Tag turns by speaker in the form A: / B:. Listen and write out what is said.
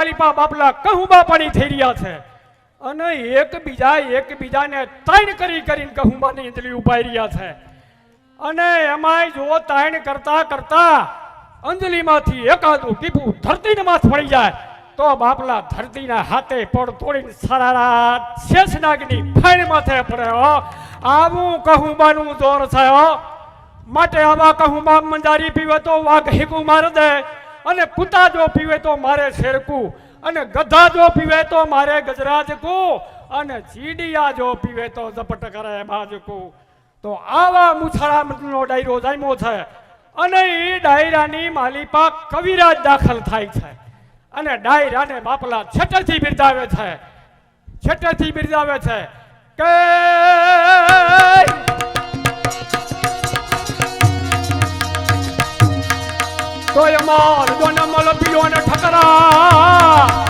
A: માલિપા બાપલા કહુંબા પાણી થઈ રહ્યા છે અને એકબીજાને ત્રણ કરીને કહુંબાની અંજલિ ઉપાઈ રહ્યા છે અને એમાંય જો ત્રણ કરતા અંજલિમાંથી એકાદું ટીપું ધરતીને માથ પડી જાય તો બાપલા ધરતીના હાથે પડ તોડીને સારા શેષનાગની ફાઈન માથે પડે આવું કહુંબાનું જોર છે માટે આવા કહુંબા મંજારી પીવે તો વાઘ હેકું માર દે અને કુતા જો પીવે તો મારે શેરકું અને ગધા જો પીવે તો મારે ગજરાજકું અને ચીડિયા જો પીવે તો ઝપટ કરે બાજકું તો આવા મુછાળા મંત્રનો ડાયરો જામ્યો છે અને એ ડાયરાની માલિપા કવિરાજ દાખલ થાય છે અને ડાયરાને બાપલા છેટેથી બિરદાવે છે કે તો અમાર જોને મલ પીઓ ને ઠકરા